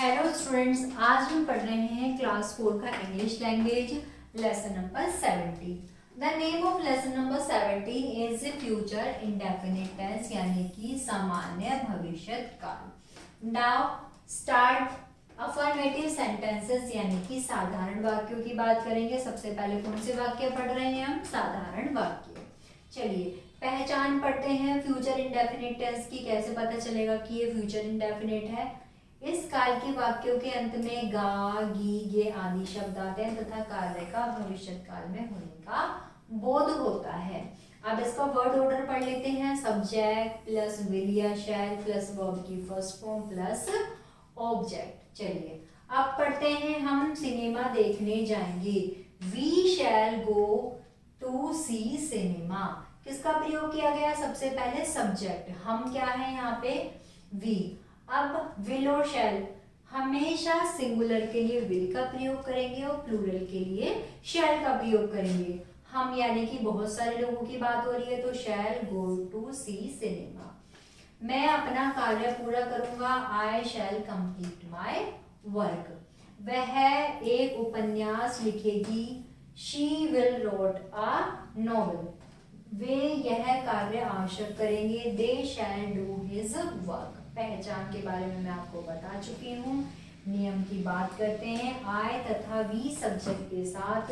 Hello students, आज हम पढ़ रहे हैं क्लास 4 का English language lesson number 17। The name of lesson number 17 is future indefinite tense, यानी कि सामान्य भविष्य काल। नाउ स्टार्ट अफर्मेटिव सेंटेंसेस, यानी कि साधारण वाक्यों की बात करेंगे। सबसे पहले कौन से वाक्य पढ़ रहे हैं हम? साधारण वाक्य। चलिए पहचान पढ़ते हैं फ्यूचर इंडेफिनिट टेंस की। कैसे पता चलेगा कि ये फ्यूचर इंडेफिनिट है? इस काल के वाक्यों के अंत में गा, गी, गे आदि शब्द आते हैं तथा कार्य का भविष्य काल में होने का बोध होता है। अब इसका वर्ड ऑर्डर पढ़ लेते हैं। सब्जेक्ट प्लस विल या शैल प्लस वर्ब की फर्स्ट फॉर्म प्लस ऑब्जेक्ट। चलिए अब पढ़ते हैं। हम सिनेमा देखने जाएंगे। We shall go to see cinema. किसका प्रयोग किया गया? सबसे पहले सब्जेक्ट, हम क्या है यहाँ पे? वी। अब विल और शैल, हमेशा सिंगुलर के लिए विल का प्रयोग करेंगे और प्लूरल के लिए शैल का प्रयोग करेंगे। हम यानी कि बहुत सारे लोगों की बात हो रही है, तो शैल गो टू सी सिनेमा। मैं अपना कार्य पूरा करूंगा। I shall complete my work. वह एक उपन्यास लिखेगी। She will wrote a novel. वे यह कार्य आवश्यक करेंगे। They shall do his work. पहचान के बारे में मैं आपको बता चुकी हूँ। नियम की बात करते हैं। आई तथा वी सब्जेक्ट के साथ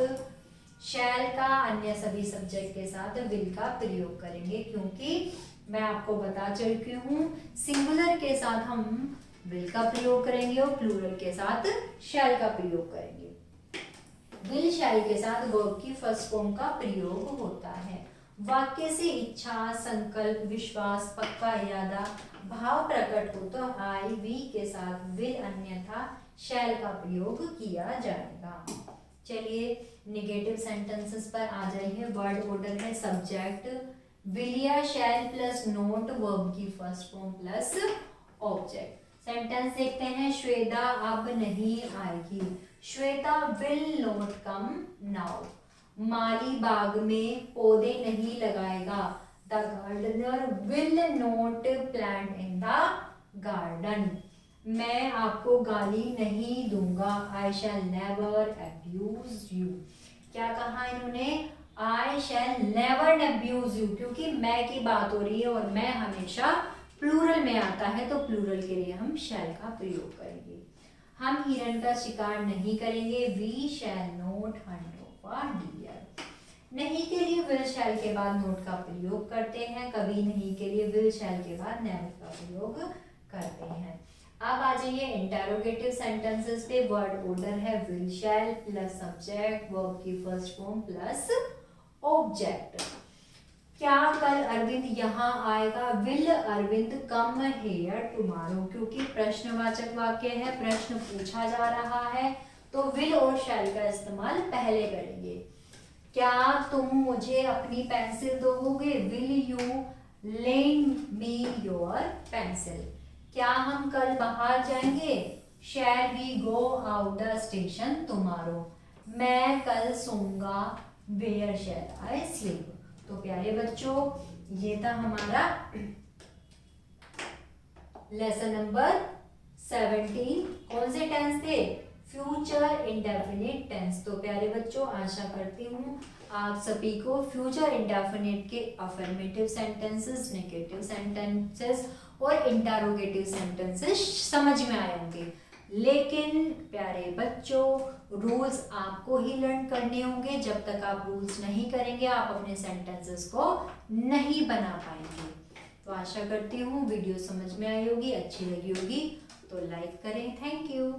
शैल का अन्य सभी सब्जेक्ट के साथ विल का प्रयोग करेंगे, क्योंकि मैं आपको बता चुकी हूँ सिंगुलर के साथ हम विल का प्रयोग करेंगे और प्लूरल के साथ शैल का प्रयोग करेंगे। विल शैल के साथ वर्ब की फर्स्ट फॉर्म का प्रयोग होता है। वाक्य से इच्छा, संकल्प, विश्वास, पक्का इरादा, भाव प्रकट हो तो आई वी के साथ विल अन्यथा शैल का प्रयोग किया जाएगा। चलिए नेगेटिव सेंटेंसेस पर आ जाइए। वर्ड ऑर्डर है सब्जेक्ट विल या शैल प्लस नोट वर्ब की first form plus object. Sentence देखते हैं। श्वेता अब नहीं आएगी। Shweta will not come now. माली बाग में पौधे नहीं लगाएगा। The gardener will not plant in the garden. मैं आपको गाली नहीं दूंगा। I shall never abuse you. क्या कहा इन्होंने? I shall never abuse you, क्योंकि मैं की बात हो रही है और मैं हमेशा प्लूरल में आता है, तो प्लूरल के लिए हम शैल का प्रयोग करेंगे। हम हिरन का शिकार नहीं करेंगे। We shall not hunt of a deer. नहीं के लिए विल शैल के बाद नोट का प्रयोग करते हैं। कभी नहीं के लिए विल शैल के बाद नेवर का प्रयोग करते हैं। अब आ जाइए इंटरोगेटिव सेंटेंसेस पे। वर्ड ऑर्डर है will shall plus subject verb की फर्स्ट फॉर्म प्लस ऑब्जेक्ट। क्या कल अरविंद यहाँ आएगा? Will Arvind come here tomorrow. क्योंकि प्रश्नवाचक वाक्य है, प्रश्न पूछा जा रहा है, तो विल और शैल का इस्तेमाल पहले करेंगे। क्या तुम मुझे अपनी पेंसिल दोगे? Will you lend me your pencil. क्या हम कल बाहर जाएंगे? Shall we go out the station tomorrow. मैं कल सोऊंगा। Where shell I sleep. तो प्यारे बच्चों, ये था हमारा लेसन नंबर 17। कौन से टेंस थे? Future indefinite tense. तो प्यारे बच्चों, आशा करती हूँ आप सभी को फ्यूचर इंडेफिनिट के अफर्मेटिव सेंटेंसेस, नेगेटिव सेंटेंसेस और इंटरोगेटिव सेंटेंसेस समझ में आए होंगे। लेकिन प्यारे बच्चों, रूल्स आपको ही लर्न करने होंगे। जब तक आप रूल्स नहीं करेंगे, आप अपने सेंटेंसेस को नहीं बना पाएंगे। तो आशा करती हूँ वीडियो समझ में आई होगी, अच्छी लगी होगी, तो लाइक करें। Thank you.